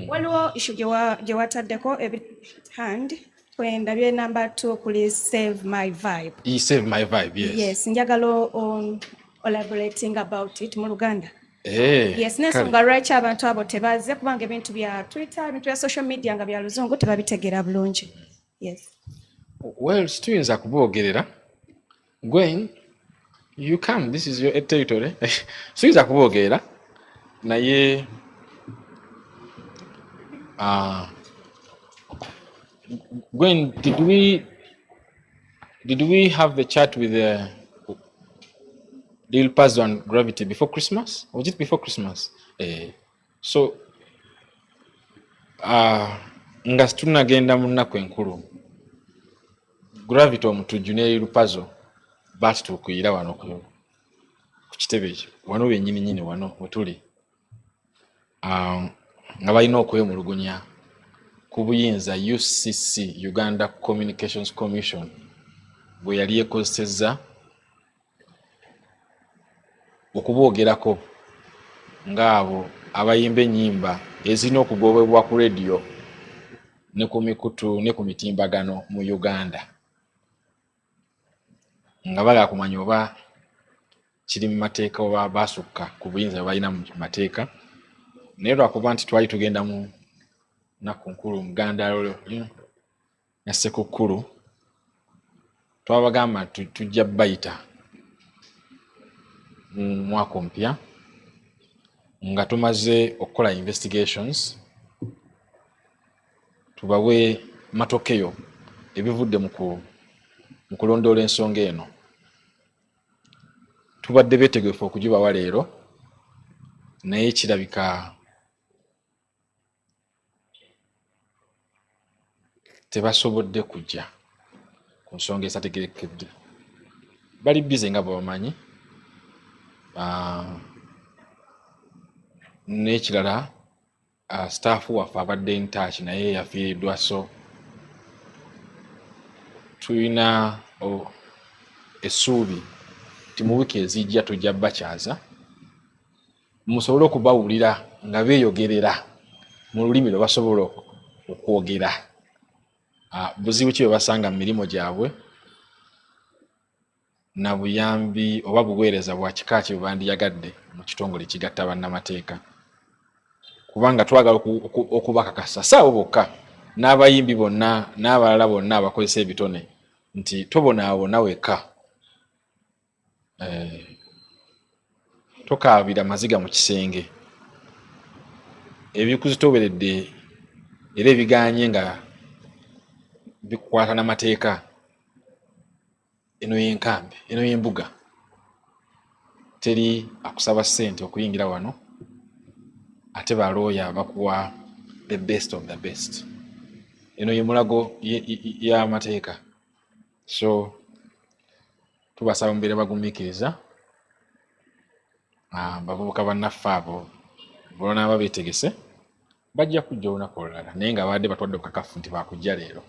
waliwo issue gye wataddeko hand kwendabye number 2 kuli save my vibe. Save my vibe, yes. Yes, njagala elaborating about it mu Luganda. Yes, n'ensonga lwaki abantu abo tebaze kubanga ebintu bya Twitter, ebintu bya social media nga bya Luzungu tebabitegeera bulungi. Yes. Well, tuyinza kuboogerera. Gwen, you come, this is your territory. Tuyinza kuboogerera naye Gwen, did we have the chat with Lil Pazzo and Gravity before Christmas? Was it before Christmas? So nga tunagenda mu nnaku enkulu Gravity omutujju ne Lil Pazzo batuukuyira wano ku kitebe ekyo wano bennyini wano wetuli nga balina okwemulugunya ku buyinza UCC, Uganda Communications Commission, bwe yali ekozesezza okuboogerako ng'abo abayimba ennyimba ezirina okugobebwa ku radio ne ku mikutu ne ku mitimbagano mu Uganda nga bala kumanya oba kiri mu mateeka oba baasukka ku buyinza bwe balina mu mateeka. Naye lwakuba nti twali tugenda mu nnaku nkulu Muganda ne Ssekukkulu, twabagamba tujja bayita mu mwaka ompya nga tumaze okukola investigations, tubawe matokeyo ebivudde mu kulondoola ensonga eno. Tubadde beetegefu okugibawa leero naye kirabika tebasobodde kujja ku nsonga esategerekedde. Bali bize nga bwebamanyi. N'ekirala staff waffe abadde ntaki naye yafiiriddwa, so tulina essuubi ti mu wiiki ezijja tujja bakyaza musobole okubawulira nga beeyogerera mu lulimi lwe basobola okwogera buzibu ki bwe basanga mu mirimu gyabwe na buyambi oba buweereza bwa kika ki bwe bandiyagadde mu kitongole kigatta bannamateeka, kubanga twagala okubakakasa saabo bokka n'abayimbi bonna n'abalala bonna abakozesa ebitone nti tobonaabona wekka. Tokaabira maziga mu kisenge ebikuzitoberedde era ebiganye nga bikwata n'amateeka. Eno y'enkambi, eno y'embuga, teri akusaba ssente okuyingira wano ate balooya bakuwa the best of the best. Eno ye mulago y'amateeka. So tubasaba mubeere bagumiikiriza bavubuka bannaffe abo bonaaba beetegese bajja kujja olunaku olulala naye nga baadde batwadde obukakafu nti baakujja leero.